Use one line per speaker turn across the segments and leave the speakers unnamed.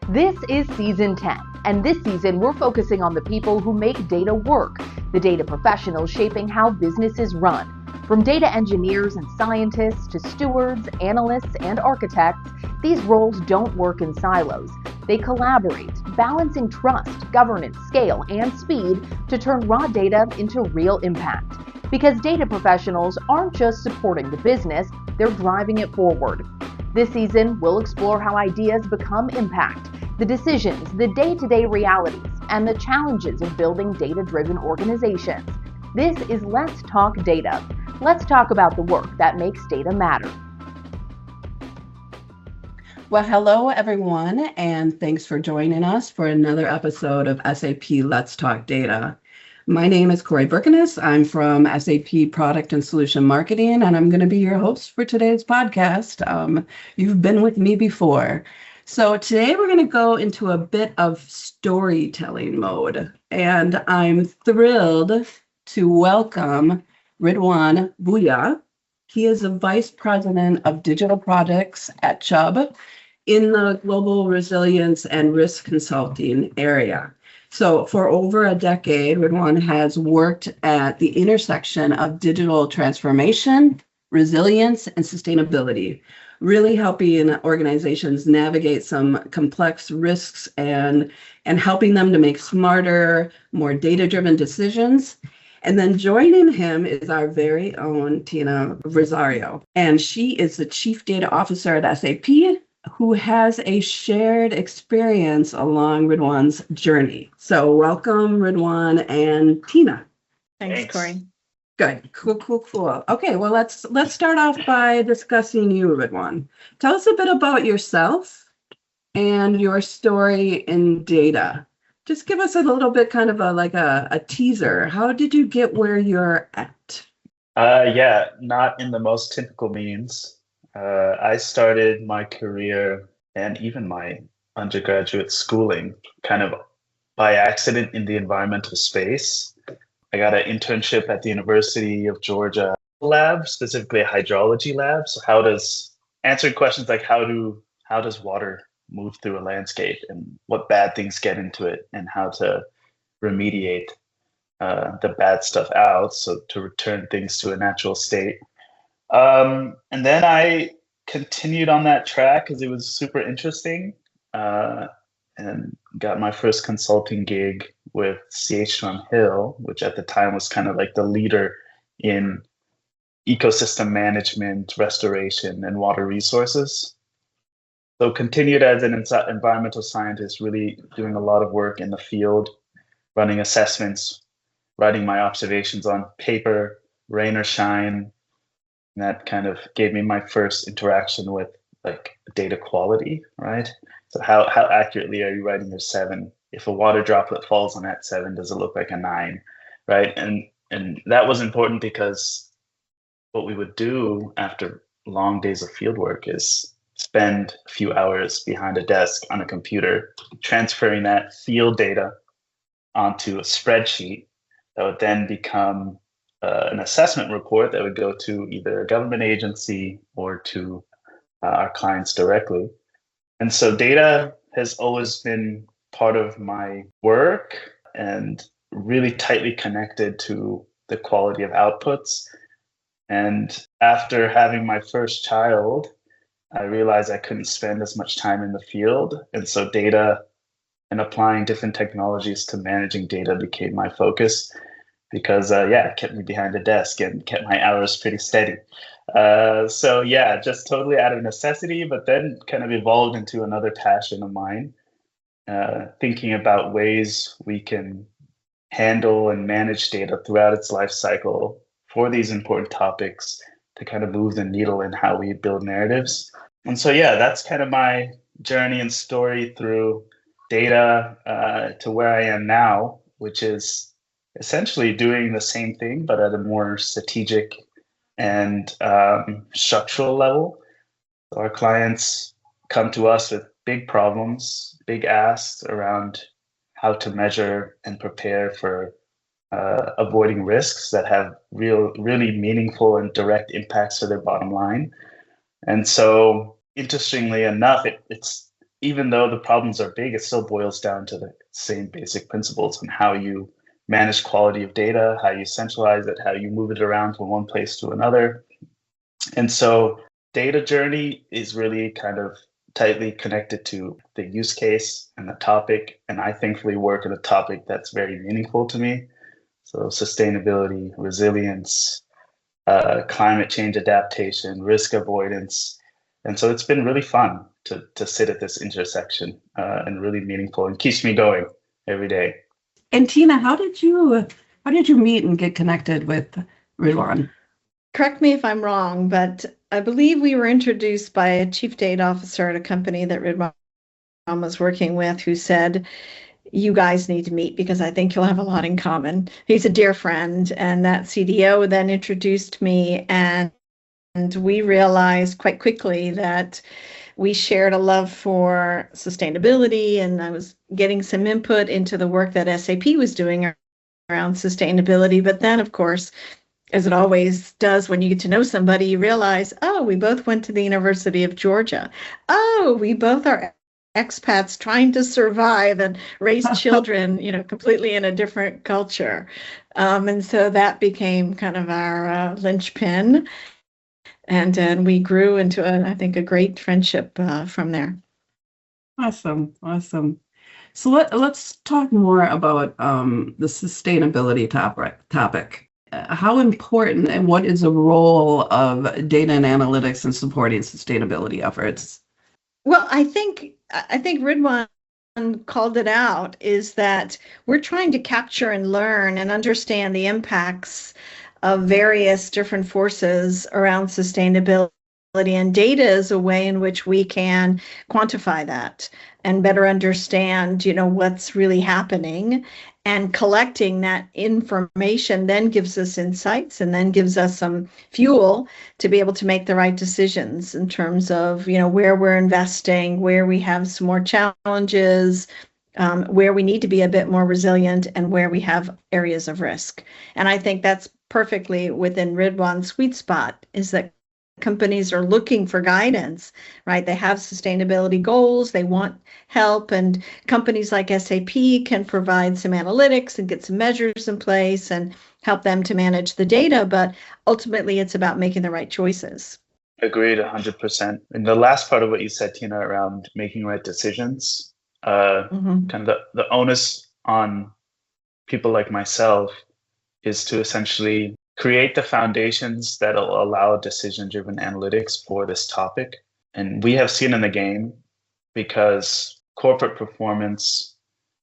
This is season 10, and this season we're focusing on the people who make data work, the data professionals shaping how businesses run. From data engineers and scientists to stewards, analysts, and architects, these roles don't work in silos. They collaborate, balancing trust, governance, scale, and speed to turn raw data into real impact. Because data professionals aren't just supporting the business, they're driving it forward. This season, we'll explore how ideas become impact, the decisions, the day-to-day realities, and the challenges of building data-driven organizations. This is Let's Talk Data. Let's talk about the work that makes data matter.
Well, hello, everyone, and thanks for joining us for another episode of SAP Let's Talk Data. My name is Corrie Birkenes. I'm from SAP Product and Solution Marketing, and I'm going to be your host for today's podcast. You've been with me before. So today we're going to go into a bit of storytelling mode, and I'm thrilled to welcome Ridwan Bhuiyan. He is a Vice President of Digital Projects at Chubb in the Global Resilience and Risk Consulting area. So for over a decade, Ridwan has worked at the intersection of digital transformation, resilience, and sustainability, really helping organizations navigate some complex risks and helping them to make smarter, more data-driven decisions. And then joining him is our very own Tina Rosario, and she is the Chief Data Officer at SAP, who has a shared experience along Ridwan's journey. So welcome, Ridwan and Tina.
Thanks, Corrie.
Good. Cool. Okay, well, let's start off by discussing you, Ridwan. Tell us a bit about yourself and your story in data. Just give us a little bit kind of a teaser. How did you get where you're at?
Not in the most typical means. I started my career and even my undergraduate schooling kind of by accident in the environmental space. I got an internship at the University of Georgia lab, specifically a hydrology lab. So answering questions like how does water move through a landscape and what bad things get into it and how to remediate the bad stuff out, so to return things to a natural state. And then I continued on that track because it was super interesting, and got my first consulting gig with CH2M Hill, which at the time was kind of like the leader in ecosystem management, restoration, and water resources. So continued as an environmental scientist, really doing a lot of work in the field, running assessments, writing my observations on paper, rain or shine. And that kind of gave me my first interaction with like data quality, right? So how accurately are you writing your 7? If a water droplet falls on that 7, does it look like a 9, right? And that was important because what we would do after long days of field work is spend a few hours behind a desk on a computer, transferring that field data onto a spreadsheet that would then become an assessment report that would go to either a government agency or to our clients directly. And so data has always been part of my work and really tightly connected to the quality of outputs. And after having my first child, I realized I couldn't spend as much time in the field. And so data and applying different technologies to managing data became my focus. Because it kept me behind a desk and kept my hours pretty steady. Just totally out of necessity, but then kind of evolved into another passion of mine, thinking about ways we can handle and manage data throughout its life cycle for these important topics to kind of move the needle in how we build narratives. And so, that's kind of my journey and story through data to where I am now, which is essentially doing the same thing, but at a more strategic and structural level. So our clients come to us with big problems, big asks around how to measure and prepare for avoiding risks that have really meaningful and direct impacts to their bottom line. And so, interestingly enough, it's even though the problems are big, it still boils down to the same basic principles on how you manage quality of data, how you centralize it, how you move it around from one place to another. And so data journey is really kind of tightly connected to the use case and the topic. And I thankfully work in a topic that's very meaningful to me. So sustainability, resilience, climate change adaptation, risk avoidance. And so it's been really fun to sit at this intersection and really meaningful and keeps me going every day.
And Tina, how did you meet and get connected with Ridwan?
Correct me if I'm wrong, but I believe we were introduced by a chief data officer at a company that Ridwan was working with, who said, you guys need to meet because I think you'll have a lot in common. He's a dear friend. And that CDO then introduced me, and we realized quite quickly that we shared a love for sustainability, and I was getting some input into the work that SAP was doing around sustainability. But then, of course, as it always does when you get to know somebody, you realize, oh, we both went to the University of Georgia. Oh, we both are expats trying to survive and raise children, completely in a different culture. And so that became kind of our linchpin. And we grew into, I think, a great friendship from there.
Awesome. So let's talk more about the sustainability topic. How important and what is the role of data and analytics in supporting sustainability efforts?
Well, I think Ridwan called it out, is that we're trying to capture and learn and understand the impacts of various different forces around sustainability. And data is a way in which we can quantify that and better understand, what's really happening. And collecting that information then gives us insights and then gives us some fuel to be able to make the right decisions in terms of, where we're investing, where we have some more challenges, where we need to be a bit more resilient, and where we have areas of risk. And I think that's perfectly within Ridwan's sweet spot, is that companies are looking for guidance, right? They have sustainability goals, they want help, and companies like SAP can provide some analytics and get some measures in place and help them to manage the data. But ultimately, it's about making the right choices.
Agreed 100%. And the last part of what you said, Tina, around making right decisions, kind of the onus on people like myself is to essentially create the foundations that'll allow decision-driven analytics for this topic. And we have seen in the game, because corporate performance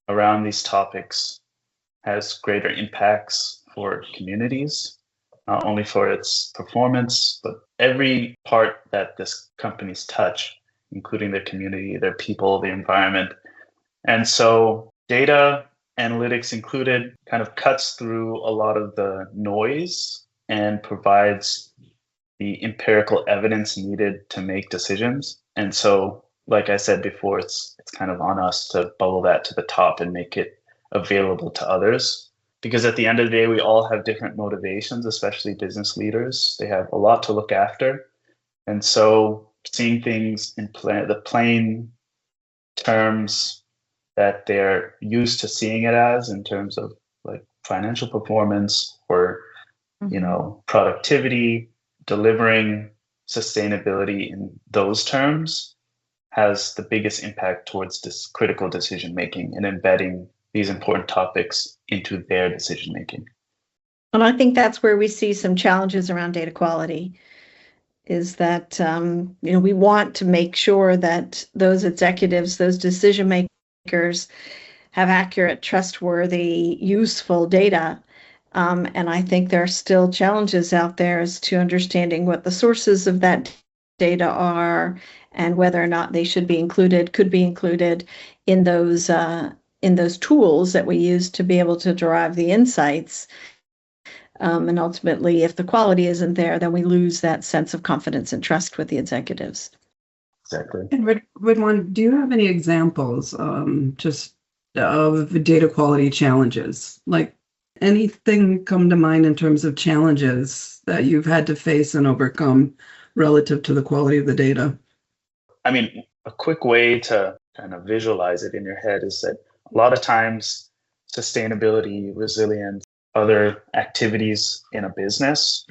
around these topics has greater impacts for communities, not only for its performance, but every part that this companies touch, including their community, their people, the environment. And so data analytics included kind of cuts through a lot of the noise and provides the empirical evidence needed to make decisions. And so, like I said before, it's kind of on us to bubble that to the top and make it available to others. Because at the end of the day, we all have different motivations, especially business leaders. They have a lot to look after. And so seeing things in the plain terms that they're used to seeing it as, in terms of like financial performance or productivity, delivering sustainability in those terms has the biggest impact towards this critical decision making and embedding these important topics into their decision making.
And I think that's where we see some challenges around data quality, is that we want to make sure that those executives, those decision makers, have accurate, trustworthy, useful data. And I think there are still challenges out there as to understanding what the sources of that data are and whether or not they could be included in those tools that we use to be able to derive the insights. And ultimately, if the quality isn't there, then we lose that sense of confidence and trust with the executives.
Exactly.
And Ridwan, do you have any examples just of data quality challenges? Like anything come to mind in terms of challenges that you've had to face and overcome relative to the quality of the data?
I mean, a quick way to kind of visualize it in your head is that a lot of times sustainability, resilience, other activities in a business.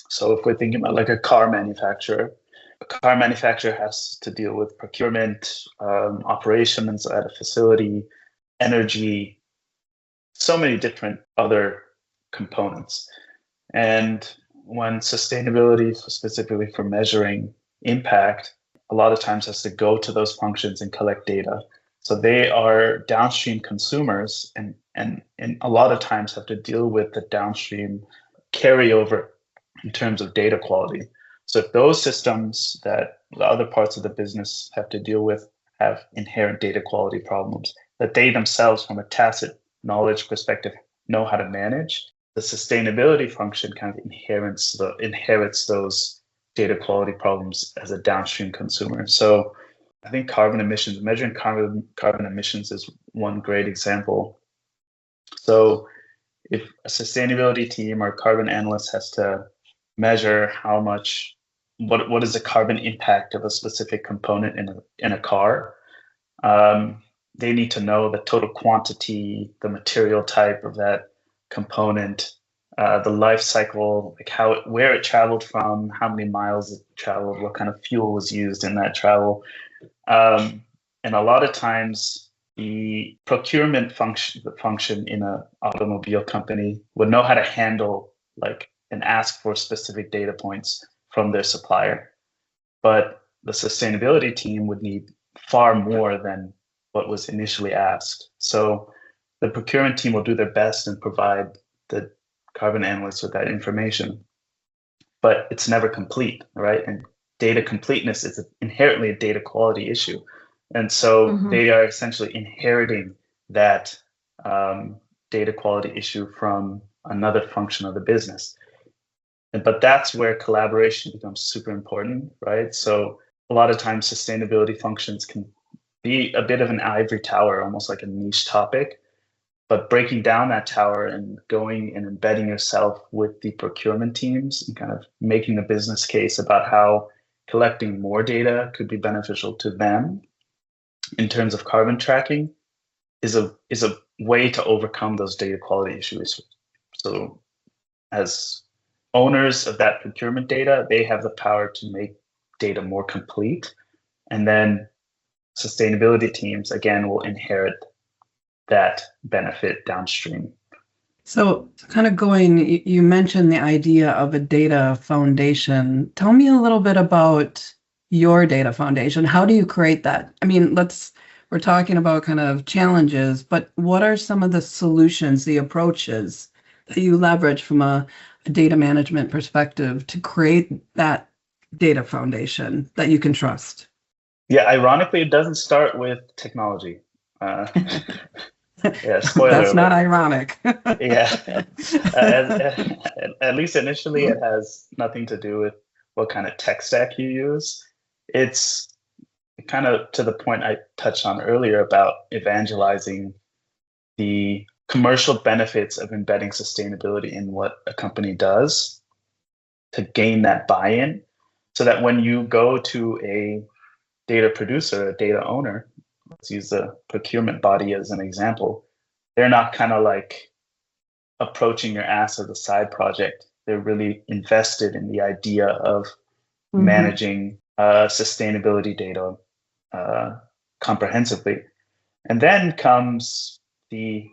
So if we're thinking about like a car manufacturer has to deal with procurement, operations at a facility, energy, so many different other components. And when sustainability, specifically for measuring impact, a lot of times has to go to those functions and collect data. So they are downstream consumers and a lot of times have to deal with the downstream carryover in terms of data quality. So if those systems that the other parts of the business have to deal with have inherent data quality problems that they themselves, from a tacit knowledge perspective, know how to manage, the sustainability function kind of inherits those data quality problems as a downstream consumer. So I think measuring carbon emissions is one great example. So if a sustainability team or carbon analyst has to measure what is the carbon impact of a specific component in a car, they need to know the total quantity, the material type of that component, the life cycle, like where it traveled from, how many miles it traveled, what kind of fuel was used in that travel. And a lot of times the procurement function in an automobile company would know how to handle and ask for specific data points from their supplier. But the sustainability team would need far more than what was initially asked. So the procurement team will do their best and provide the carbon analysts with that information, but it's never complete, right? And data completeness is inherently a data quality issue. And so they are essentially inheriting that data quality issue from another function of the business. But that's where collaboration becomes super important, right? So a lot of times sustainability functions can be a bit of an ivory tower, almost like a niche topic, but breaking down that tower and going and embedding yourself with the procurement teams and kind of making the business case about how collecting more data could be beneficial to them in terms of carbon tracking is a way to overcome those data quality issues. So as owners of that procurement data, they have the power to make data more complete. And then sustainability teams, again, will inherit that benefit downstream.
So kind of you mentioned the idea of a data foundation. Tell me a little bit about your data foundation. How do you create that? I mean, we're talking about kind of challenges, but what are some of the solutions, the approaches that you leverage from a data management perspective to create that data foundation that you can trust?
Yeah, ironically, it doesn't start with technology. Yeah, spoiler.
That's not ironic.
Yeah, at least initially, it has nothing to do with what kind of tech stack you use. It's kind of to the point I touched on earlier about evangelizing the commercial benefits of embedding sustainability in what a company does to gain that buy-in, so that when you go to a data producer, a data owner, let's use the procurement body as an example, they're not kind of like approaching your ass as a side project. They're really invested in the idea of managing sustainability data comprehensively. And then comes the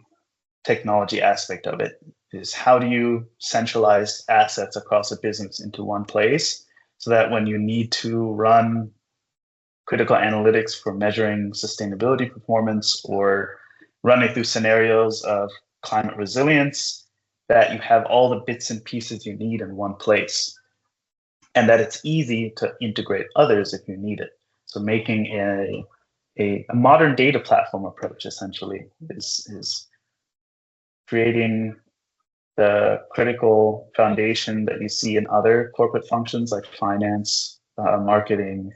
technology aspect of it, is how do you centralize assets across a business into one place so that when you need to run critical analytics for measuring sustainability performance or running through scenarios of climate resilience, that you have all the bits and pieces you need in one place, and that it's easy to integrate others if you need it. So making a modern data platform approach essentially is creating the critical foundation that you see in other corporate functions like finance, marketing,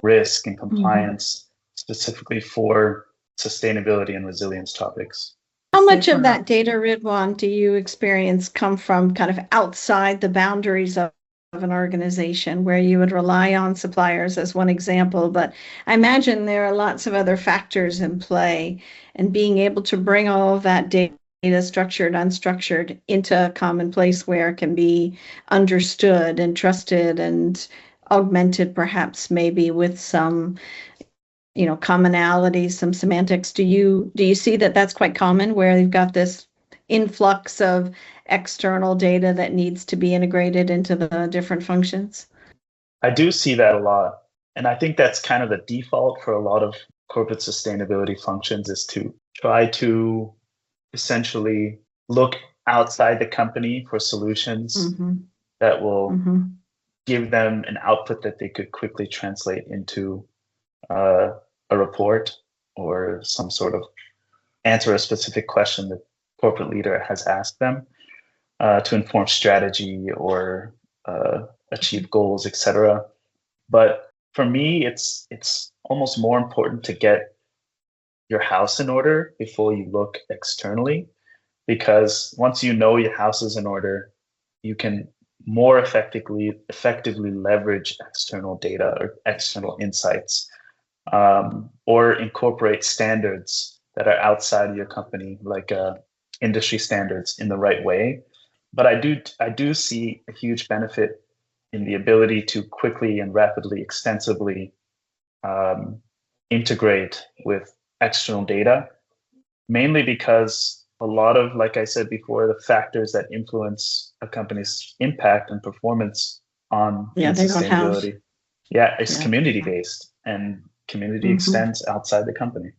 risk, and compliance, specifically for sustainability and resilience topics.
How much of that data, Ridwan, do you experience come from kind of outside the boundaries of an organization where you would rely on suppliers as one example, but I imagine there are lots of other factors in play, and being able to bring all of that data, structured, unstructured, into a common place where it can be understood and trusted and augmented perhaps maybe with some commonalities, some semantics. Do you see that that's quite common where you've got this influx of external data that needs to be integrated into the different functions?
I do see that a lot. And I think that's kind of the default for a lot of corporate sustainability functions, is to try to essentially look outside the company for solutions that will give them an output that they could quickly translate into a report or some sort of answer a specific question that corporate leader has asked them to inform strategy or achieve goals, etc. But for me, it's almost more important to get your house in order before you look externally, because once you know your house is in order, you can more effectively leverage external data or external insights, or incorporate standards that are outside of your company, like industry standards, in the right way. But I do see a huge benefit in the ability to quickly and rapidly, extensively integrate with external data, mainly because a lot of, like I said before, the factors that influence a company's impact and performance on sustainability, it's community based, and community extends outside the company.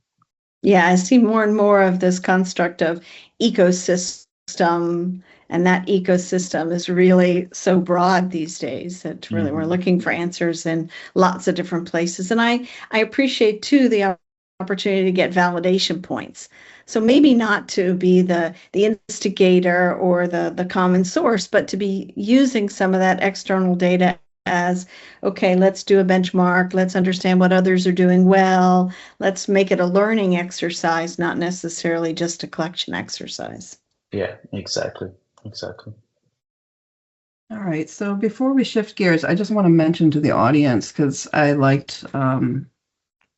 Yeah, I see more and more of this construct of ecosystem, and that ecosystem is really so broad these days that really we're looking for answers in lots of different places. And I appreciate too the opportunity to get validation points. So maybe not to be the instigator or the common source, but to be using some of that external data as, okay, let's do a benchmark, let's understand what others are doing well, let's make it a learning exercise, not necessarily just a collection exercise.
Yeah, exactly.
All right, so before we shift gears, I just want to mention to the audience, because I liked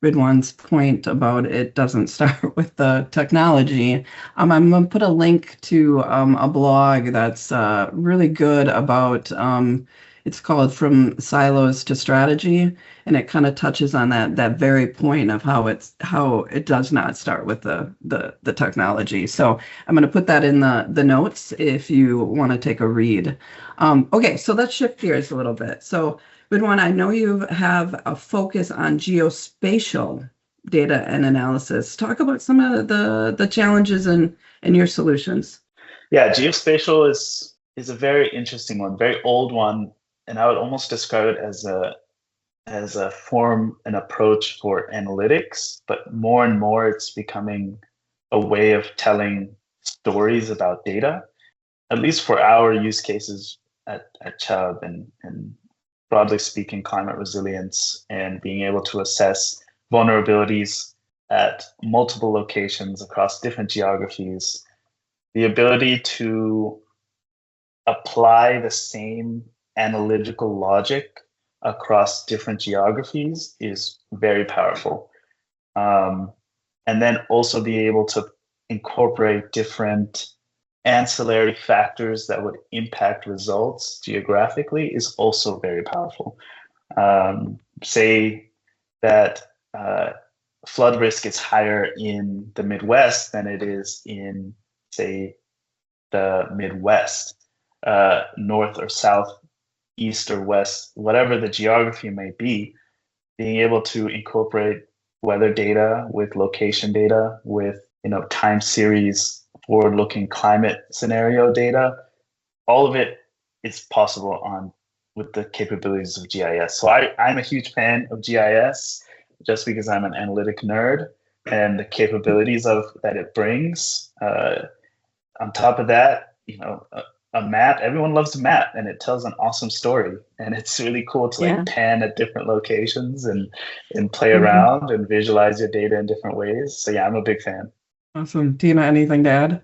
Ridwan's point about it doesn't start with the technology. I'm going to put a link to a blog that's really good about, it's called From Silos to Strategy, and it kind of touches on that very point of how it does not start with the technology. So I'm going to put that in the notes if you want to take a read. Okay, so let's shift gears a little bit. So Ridwan, I know you have a focus on geospatial data and analysis. Talk about some of the challenges in your solutions.
Yeah, geospatial is a very interesting one, very old one, and I would almost describe it as a form, an approach for analytics, but more and more it's becoming a way of telling stories about data, at least for our use cases at Chubb, and broadly speaking, climate resilience and being able to assess vulnerabilities at multiple locations across different geographies. The ability to apply the same analytical logic across different geographies is very powerful. And then also be able to incorporate different ancillary factors that would impact results geographically is also very powerful. Say that flood risk is higher in the Midwest than it is in, say, the Midwest, north or south, east or west, whatever the geography may be. Being able to incorporate weather data with location data with time series forward-looking climate scenario data, all of it is possible with the capabilities of GIS. So I'm a huge fan of GIS just because I'm an analytic nerd, and the capabilities that it brings. On top of that, a map, everyone loves a map, and it tells an awesome story, and it's really cool to pan at different locations and play around and visualize your data in different ways. So yeah, I'm a big fan.
Awesome. Tina, anything to add?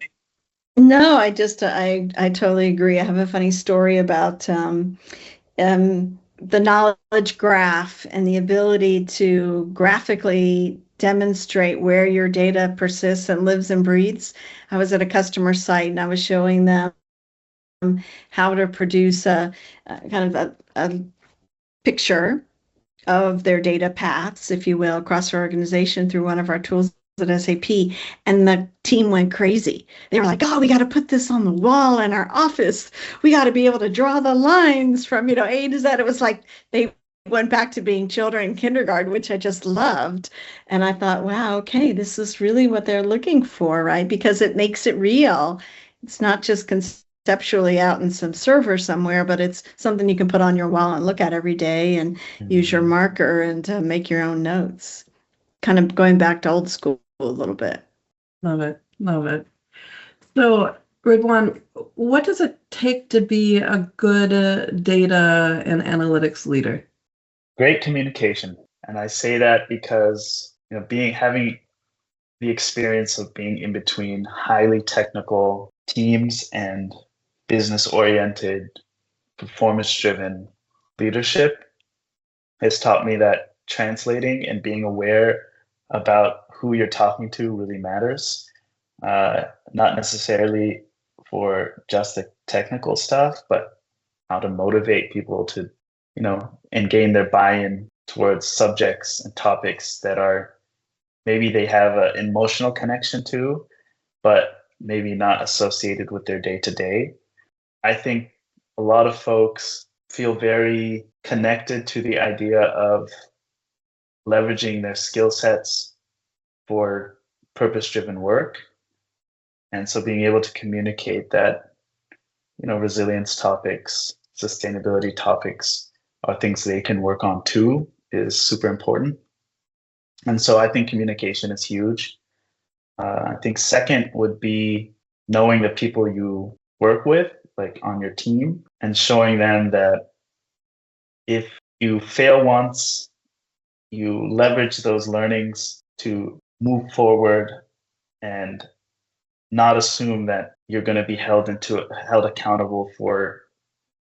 No, I totally agree. I have a funny story about the knowledge graph and the ability to graphically demonstrate where your data persists and lives and breathes. I was at a customer site and I was showing them how to produce a kind of a picture of their data paths, if you will, across our organization through one of our tools at SAP. And the team went crazy. They were like, oh, we got to put this on the wall in our office. We got to be able to draw the lines from, A to Z. It was like they went back to being children in kindergarten, which I just loved. And I thought, wow, okay, this is really what they're looking for, right? Because it makes it real. It's not just conceptually out in some server somewhere, but it's something you can put on your wall and look at every day and use your marker and make your own notes. Kind of going back to old school a little bit.
Love it. Love it. So, Ridwan, what does it take to be a good data and analytics leader?
Great communication. And I say that because, having the experience of being in between highly technical teams and business-oriented, performance-driven leadership has taught me that translating and being aware about who you're talking to really matters. Not necessarily for just the technical stuff, but how to motivate people to, and gain their buy-in towards subjects and topics that are maybe they have an emotional connection to, but maybe not associated with their day-to-day. I think a lot of folks feel very connected to the idea of leveraging their skill sets for purpose-driven work. And so being able to communicate that, resilience topics, sustainability topics are things they can work on too is super important. And so I think communication is huge. I think second would be knowing the people you work with, like on your team, and showing them that if you fail once, you leverage those learnings to move forward and not assume that you're going to be held accountable for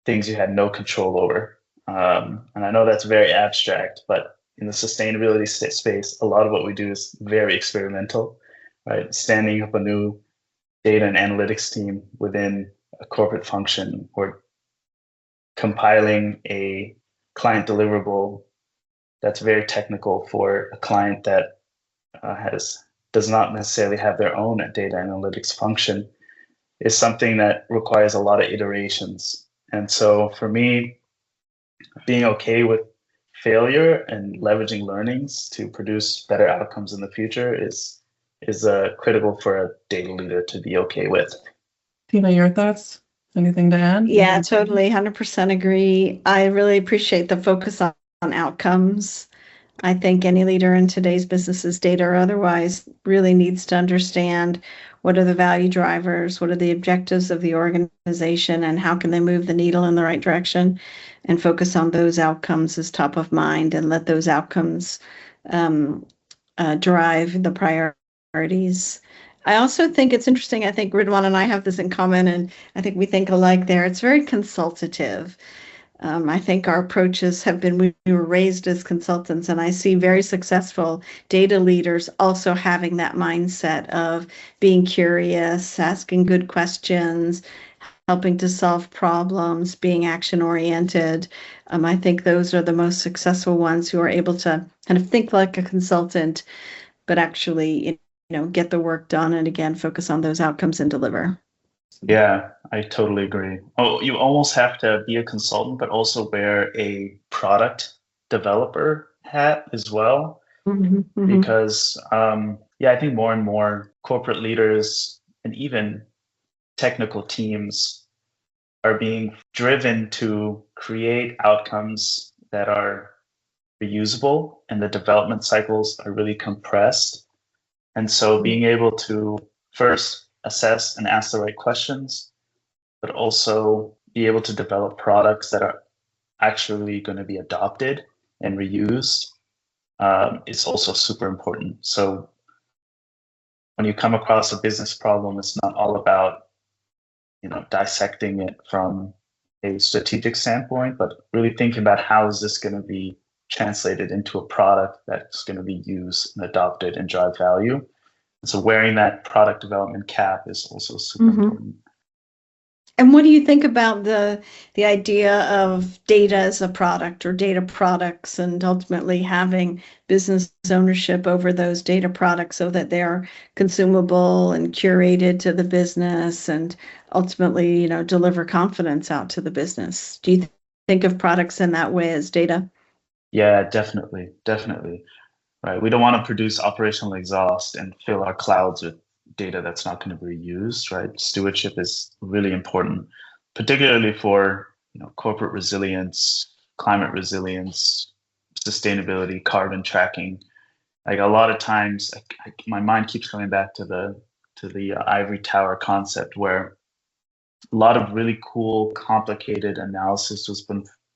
things you had no control over. And I know that's very abstract, but in the sustainability space, a lot of what we do is very experimental, right? Standing up a new data and analytics team within a corporate function or compiling a client deliverable that's very technical for a client that does not necessarily have their own data analytics function is something that requires a lot of iterations. And so for me, being okay with failure and leveraging learnings to produce better outcomes in the future is critical for a data leader to be okay with.
Tina, your thoughts? Anything to add?
Yeah, totally. 100% agree. I really appreciate the focus on outcomes. I think any leader in today's businesses, data or otherwise, really needs to understand what are the value drivers, what are the objectives of the organization, and how can they move the needle in the right direction, and focus on those outcomes as top of mind and let those outcomes drive the priorities. I also think it's interesting. I think Ridwan and I have this in common, and I think we think alike there. It's very consultative. I think our approaches have been, we were raised as consultants, and I see very successful data leaders also having that mindset of being curious, asking good questions, helping to solve problems, being action-oriented. I think those are the most successful ones who are able to kind of think like a consultant, but actually, get the work done and again, focus on those outcomes and deliver.
Yeah, I totally agree. Oh, you almost have to be a consultant, but also wear a product developer hat as well. Because, I think more and more corporate leaders and even technical teams are being driven to create outcomes that are reusable, and the development cycles are really compressed. And so being able to first assess and ask the right questions, but also be able to develop products that are actually going to be adopted and reused is also super important. So when you come across a business problem, it's not all about dissecting it from a strategic standpoint, but really thinking about how is this going to be translated into a product that's going to be used and adopted and drive value. And so wearing that product development cap is also super important.
And what do you think about the idea of data as a product or data products, and ultimately having business ownership over those data products so that they're consumable and curated to the business and ultimately, deliver confidence out to the business? Do you think of products in that way as data?
Yeah, definitely. Right. We don't want to produce operational exhaust and fill our clouds with data that's not going to be used, right? Stewardship is really important, particularly for corporate resilience, climate resilience, sustainability, carbon tracking. Like a lot of times, my mind keeps coming back to the ivory tower concept, where a lot of really cool, complicated analysis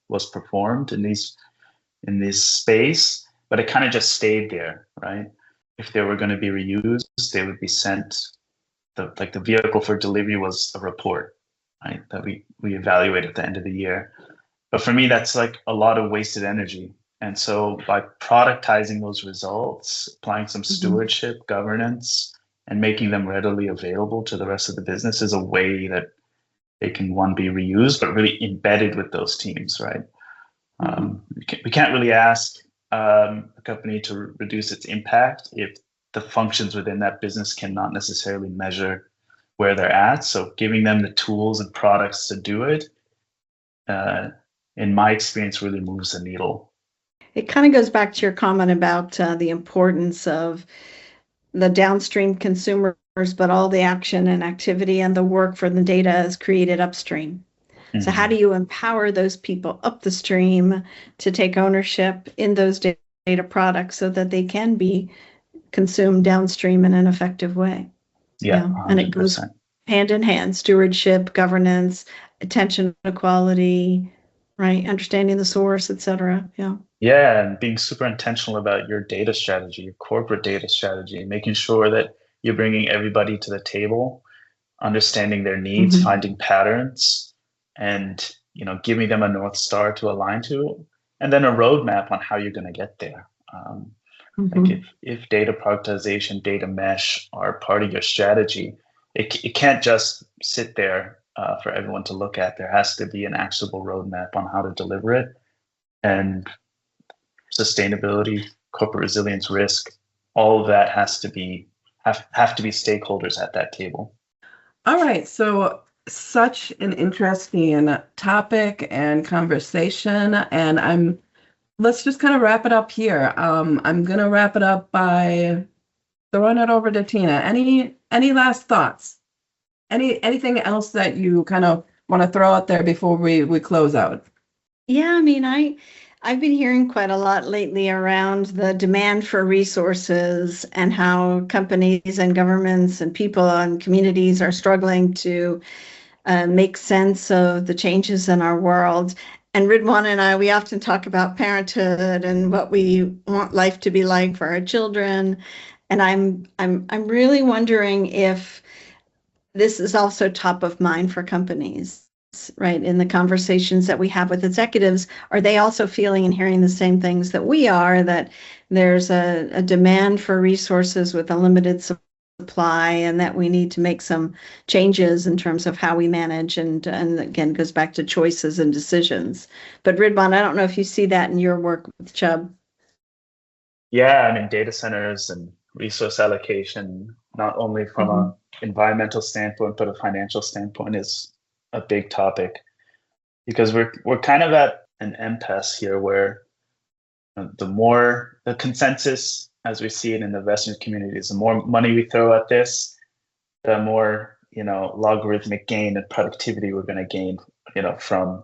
was performed in this space, but it kind of just stayed there, right? If they were going to be reused, they would be sent. The vehicle for delivery was a report, right? That we evaluate at the end of the year. But for me, that's like a lot of wasted energy. And so by productizing those results, applying some stewardship, governance, and making them readily available to the rest of the business is a way that they can, one, be reused, but really embedded with those teams, right? We can't really ask a company to reduce its impact if the functions within that business cannot necessarily measure where they're at. So giving them the tools and products to do it, in my experience, really moves the needle.
It kind of goes back to your comment about the importance of the downstream consumers, but all the action and activity and the work for the data is created upstream. So how do you empower those people up the stream to take ownership in those data products so that they can be consumed downstream in an effective way?
Yeah,
and it goes hand in hand: stewardship, governance, attention to quality, right? Understanding the source, etc.
Yeah, and being super intentional about your data strategy, your corporate data strategy, making sure that you're bringing everybody to the table, understanding their needs, finding patterns, and giving them a North Star to align to, and then a roadmap on how you're going to get there. Like if data productization, data mesh are part of your strategy, it can't just sit there for everyone to look at. There has to be an actionable roadmap on how to deliver it, and sustainability, corporate resilience, risk, all of that have to be stakeholders at that table.
All right, so such an interesting topic and conversation, and let's just kind of wrap it up here. I'm gonna wrap it up by throwing it over to Tina. Any last thoughts? Anything else that you kind of want to throw out there before we close out?
Yeah, I mean, I've been hearing quite a lot lately around the demand for resources and how companies and governments and people and communities are struggling to make sense of the changes in our world. And Ridwan and I, we often talk about parenthood and what we want life to be like for our children. And I'm really wondering if this is also top of mind for companies, right? In the conversations that we have with executives, are they also feeling and hearing the same things that we are, that there's a demand for resources with a limited supply, and that we need to make some changes in terms of how we manage, and again, goes back to choices and decisions. But Ridwan, I don't know if you see that in your work with Chubb.
Yeah, I mean, data centers and resource allocation, not only from an environmental standpoint, but a financial standpoint, is a big topic, because we're kind of at an impasse here, where the consensus, as we see it in the investment communities, the more money we throw at this, the more logarithmic gain and productivity we're going to gain from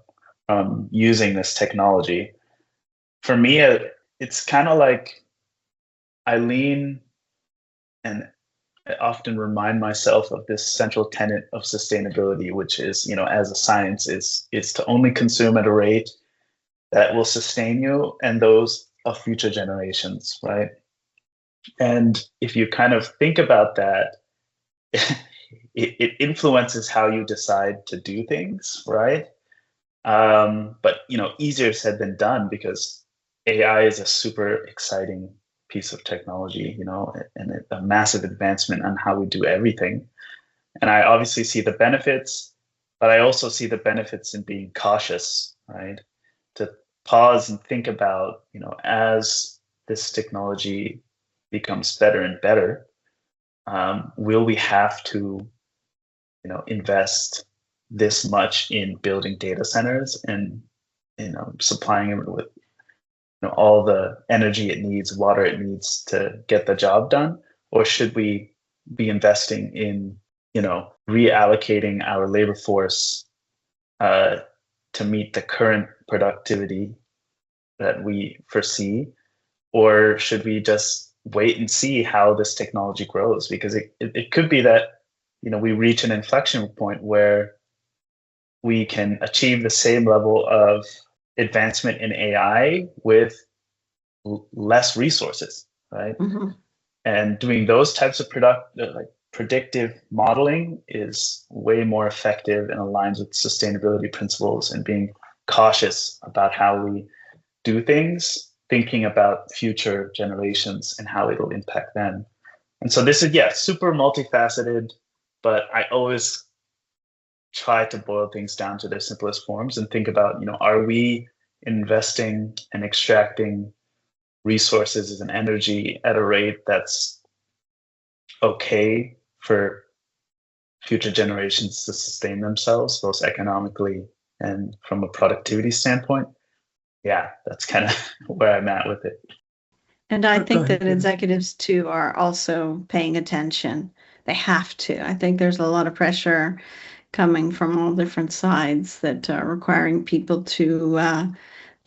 using this technology. For me, it's kind of like I lean and I often remind myself of this central tenet of sustainability, which is, as a science, is to only consume at a rate that will sustain you and those of future generations, right? And if you kind of think about that, it influences how you decide to do things, right? But easier said than done, because AI is a super exciting piece of technology, and a massive advancement on how we do everything. And I obviously see the benefits, but I also see the benefits in being cautious, right? To pause and think about, as this technology becomes better and better, will we have to, invest this much in building data centers and, supplying it with, all the energy it needs, water it needs to get the job done? Or should we be investing in, reallocating our labor force to meet the current productivity that we foresee? Or should we just wait and see how this technology grows? Because it could be that, we reach an inflection point where we can achieve the same level of advancement in AI with less resources, right?
Mm-hmm.
And doing those types of predictive modeling is way more effective and aligns with sustainability principles, and being cautious about how we do things, thinking about future generations and how it'll impact them. And so this is, super multifaceted, but I always try to boil things down to their simplest forms and think about, are we investing and extracting resources and energy at a rate that's okay for future generations to sustain themselves, both economically and from a productivity standpoint? Yeah, that's kind of where I'm at with it.
And I
Go
think
ahead,
that
Tina.
executives too are also paying attention. They have to. I think there's a lot of pressure coming from all different sides that are requiring people to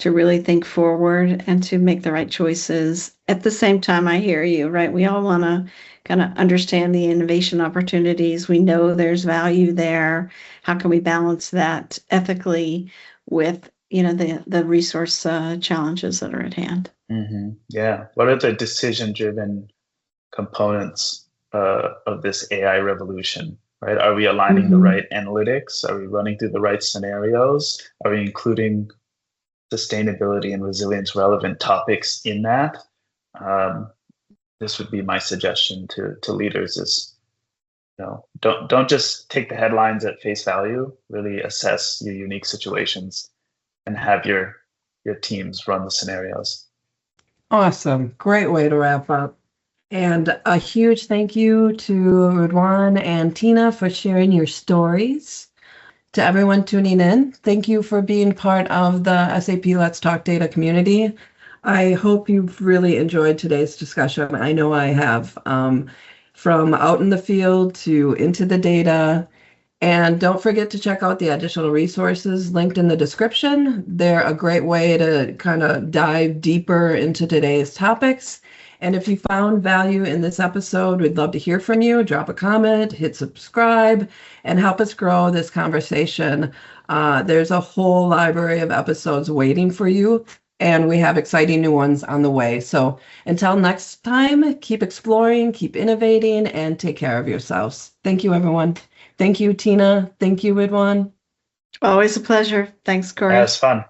really think forward and to make the right choices. At the same time, I hear you, right? We all want to kind of understand the innovation opportunities. We know there's value there. How can we balance that ethically with, the resource challenges that are at hand?
Mm-hmm. Yeah. What are the decision-driven components of this AI revolution, right? Are we aligning the right analytics? Are we running through the right scenarios? Are we including sustainability and resilience relevant topics in that? This would be my suggestion to leaders: is, don't just take the headlines at face value. Really assess your unique situations and have your teams run the scenarios.
Awesome. Great way to wrap up. And a huge thank you to Ridwan and Tina for sharing your stories. To everyone tuning in, thank you for being part of the SAP Let's Talk Data community. I hope you've really enjoyed today's discussion. I know I have, from out in the field to into the data. And don't forget to check out the additional resources linked in the description. They're a great way to kind of dive deeper into today's topics. And if you found value in this episode, we'd love to hear from you. Drop a comment, hit subscribe, and help us grow this conversation. There's a whole library of episodes waiting for you, and we have exciting new ones on the way. So until next time, keep exploring, keep innovating, and take care of yourselves. Thank you, everyone. Thank you, Tina. Thank you, Ridwan.
Always a pleasure. Thanks, Corrie.
That was fun.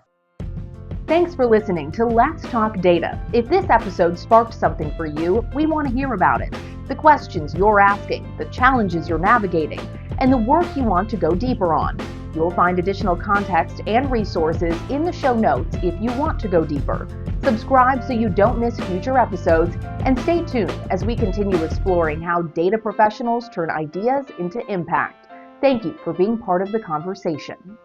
Thanks for listening to Let's Talk Data. If this episode sparked something for you, we want to hear about it. The questions you're asking, the challenges you're navigating, and the work you want to go deeper on. You'll find additional context and resources in the show notes if you want to go deeper. Subscribe so you don't miss future episodes, and stay tuned as we continue exploring how data professionals turn ideas into impact. Thank you for being part of the conversation.